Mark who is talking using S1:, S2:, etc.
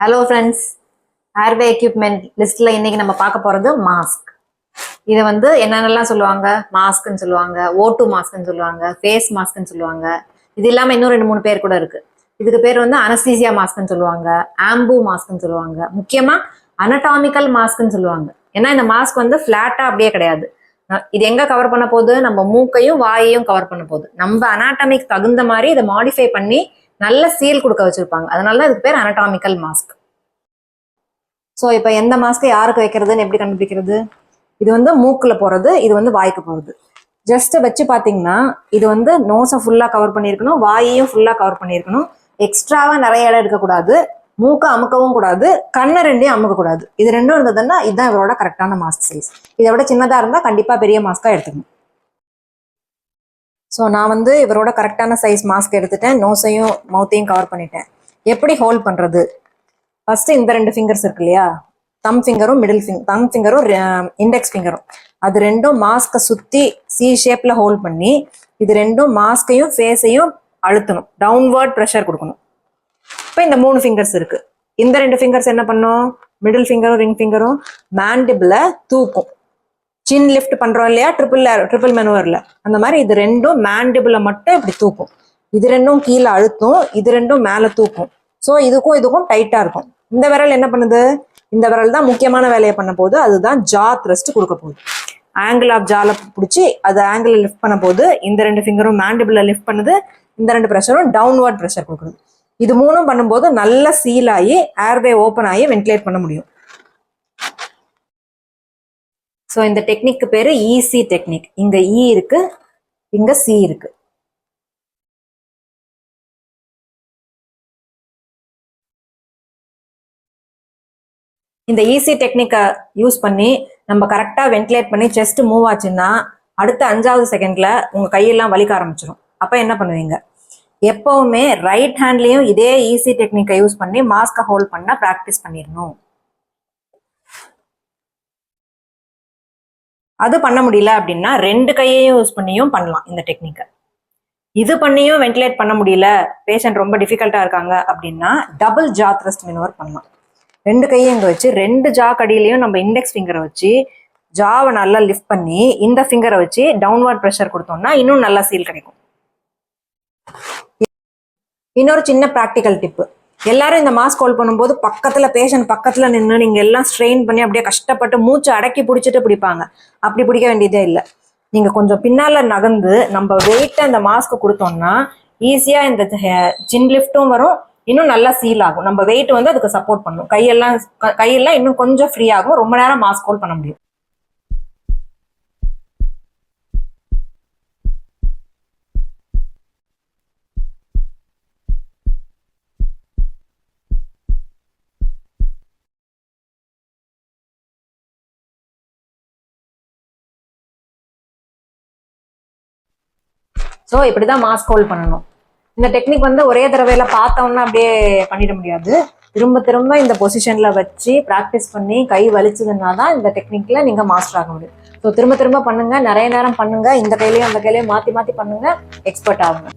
S1: Hello friends, airway equipment லிஸ்ட்ல இன்னைக்கு நம்ம பார்க்க போறது மாஸ்க். இதை வந்து என்னென்னலாம் சொல்லுவாங்க? மாஸ்க்னு சொல்லுவாங்க, O2 மாஸ்க்னு சொல்லுவாங்க, ஃபேஸ் மாஸ்க்னு சொல்லுவாங்க. இது இல்லாம இன்னும் 2-3 பேர் கூட இருக்கு. இதுக்கு பேர் வந்து அனஸ்தீசியா மாஸ்க்னு சொல்லுவாங்க, ஆம்பு மாஸ்க்னு சொல்லுவாங்க, முக்கியமா அனடாமிக்கல் மாஸ்க்னு சொல்லுவாங்க. ஏன்னா இந்த மாஸ்க் வந்து பிளாட்டா அப்படியே கிடையாது. இது எங்க கவர் பண்ண போகுது? நம்ம மூக்கையும் வாயையும் கவர் பண்ண போகுது. நம்ம அனாட்டமிக் தகுந்த மாதிரி இதை மாடிஃபை பண்ணி நல்ல சீல் கொடுக்க வச்சிருப்பாங்க. அதனால இதுக்கு பேர் அனடாமிக்கல் மாஸ்க். ஸோ இப்போ எந்த மாஸ்க்கை யாருக்கு வைக்கிறதுன்னு எப்படி கண்டுபிடிக்கிறது? இது வந்து மூக்கில் போகிறது, இது வந்து வாய்க்கு போகிறது. ஜஸ்ட் வச்சு பார்த்தீங்கன்னா இது வந்து நோஸை ஃபுல்லாக கவர் பண்ணியிருக்கணும், வாயையும் ஃபுல்லாக கவர் பண்ணியிருக்கணும். எக்ஸ்ட்ராவாக நிறைய இடம் எடுக்கக்கூடாது, மூக்கை அமுக்கவும் கூடாது, கண்ணை ரெண்டையும் அமுக்கக்கூடாது. இது ரெண்டும் இருந்ததுன்னா இதுதான் இவரோட கரெக்டான மாஸ்க் சைஸ். இதை விட சின்னதாக இருந்தால் கண்டிப்பாக பெரிய மாஸ்க்காக எடுத்துக்கணும். ஸோ நான் வந்து இவரோட கரெக்டான சைஸ் மாஸ்க் எடுத்துட்டேன், நோஸையும் மவுத்தையும் கவர் பண்ணிட்டேன். எப்படி ஹோல்ட் பண்ணுறது? ஃபர்ஸ்ட் இந்த 2 ஃபிங்கர்ஸ் இருக்கு இல்லையா, தம் ஃபிங்கரும் தம் ஃபிங்கரும் இண்டெக்ஸ் ஃபிங்கரும், அது ரெண்டும் மாஸ்கை சுற்றி சி ஷேப்பில் ஹோல்ட் பண்ணி இது ரெண்டும் மாஸ்கையும் ஃபேஸையும் அழுத்தணும், டவுன்வர்ட் ப்ரெஷர் கொடுக்கணும். இப்போ இந்த 3 ஃபிங்கர்ஸ் இருக்கு. இந்த 2 ஃபிங்கர்ஸ் என்ன பண்ணும்? மிடில் ஃபிங்கரும் ரிங் ஃபிங்கரும் மேண்டிபிளை தூக்கும். சின் லிஃப்ட் பண்றோம் இல்லையா, ட்ரிபிள் மெனுவர்ல, அந்த மாதிரி இது ரெண்டும் மேண்டிபிளை மட்டும் இப்படி தூக்கும். இது ரெண்டும் கீழே அழுத்தும், இது ரெண்டும் மேலே தூக்கும். ஸோ இதுக்கும் டைட்டா இருக்கும். இந்த விரல் என்ன பண்ணுது? இந்த விரல் தான் முக்கியமான வேலையை பண்ண போகுது. அதுதான் ஜா த்ரஸ்ட் கொடுக்க போகுது. ஆங்கிள் ஆஃப் ஜால பிடிச்சி அது ஆங்கிள் லிஃப்ட் பண்ண போகுது. இந்த 2 ஃபிங்கரும் மேண்டிபிளை லிஃப்ட் பண்ணுது, இந்த 2 ப்ரெஷரும் டவுன்வர்ட் ப்ரெஷர் கொடுக்குது. இது 3ம் பண்ணும்போது நல்ல சீல் ஆகி ஏர்வே ஓப்பன் ஆகி வென்டிலேட் பண்ண முடியும். ஸோ இந்த டெக்னிக்கு பேரு ஈசி டெக்னிக். இங்க இ இருக்கு, இங்க சி இருக்கு. இந்த ஈசி டெக்னிக்கை யூஸ் பண்ணி நம்ம கரெக்டாக வென்டிலேட் பண்ணி செஸ்ட் மூவ் ஆச்சுன்னா அடுத்த 5வது செகண்ட்ல உங்க கையெல்லாம் வலிக்க ஆரம்பிச்சிடும். அப்போ என்ன பண்ணுவீங்க? எப்பவுமே ரைட் ஹேண்ட்லயும் இதே ஈசி டெக்னிக்கை யூஸ் பண்ணி மாஸ்கை ஹோல்ட் பண்ண ப்ராக்டிஸ் பண்ணிடணும். அது பண்ண முடியல அப்படின்னா 2 கையையும் யூஸ் பண்ணியும் பண்ணலாம் இந்த டெக்னிக்கை. இது பண்ணியும் வென்டிலேட் பண்ண முடியல, பேஷண்ட் ரொம்ப டிஃபிகல்ட்டா இருக்காங்க அப்படின்னா டபுள் ஜா த்ரஸ்ட் மெனுவர் பண்ணலாம். 2 கையும் இங்கே வச்சு 2 ஜா கடியிலையும் நம்ம இண்டெக்ஸ் ஃபிங்கரை வச்சு ஜாவை நல்லா லிஃப்ட் பண்ணி இந்த ஃபிங்கரை வச்சு டவுன்வர்ட் ப்ரெஷர் கொடுத்தோம்னா இன்னும் நல்லா சீல் கிடைக்கும். இன்னொரு சின்ன ப்ராக்டிக்கல் டிப்பு, எல்லாரும் இந்த மாஸ்க் ஹோல்ட் பண்ணும்போது பேஷண்ட் பக்கத்துல நின்று நீங்க எல்லாம் ஸ்ட்ரெயின் பண்ணி அப்படியே கஷ்டப்பட்டு மூச்சு அடக்கி பிடிச்சிட்டு பிடிப்பாங்க. அப்படி பிடிக்க வேண்டியதே இல்லை. நீங்க கொஞ்சம் பின்னால நகர்ந்து நம்ம வெயிட்டை அந்த மாஸ்க்கு கொடுத்தோம்னா ஈஸியா இந்த சின் லிஃப்ட்டும் வரும், இன்னும் நல்லா சீல் ஆகும். நம்ம வெயிட் வந்து அதுக்கு சப்போர்ட் பண்ணும். கையெல்லாம் இன்னும் கொஞ்சம் ஃப்ரீ ஆகும், ரொம்ப நேரம் மாஸ்க் ஹோல்ட் பண்ண முடியும். ஸோ இப்படிதான் மாஸ்க் ஹோல்ட் பண்ணணும். இந்த டெக்னிக் வந்து ஒரே தடவையில பார்த்தோம்னா அப்படியே பண்ணிட முடியாது. திரும்ப திரும்ப இந்த பொசிஷன்ல வச்சு ப்ராக்டிஸ் பண்ணி கை வலிச்சதுன்னா தான் இந்த டெக்னிக்ல நீங்க மாஸ்டர் ஆக முடியும். ஸோ திரும்ப திரும்ப பண்ணுங்க, நிறைய நேரம் பண்ணுங்க, இந்த கையிலையும் அந்த கையிலையும் மாத்தி மாத்தி பண்ணுங்க, எக்ஸ்பர்ட் ஆகுங்க.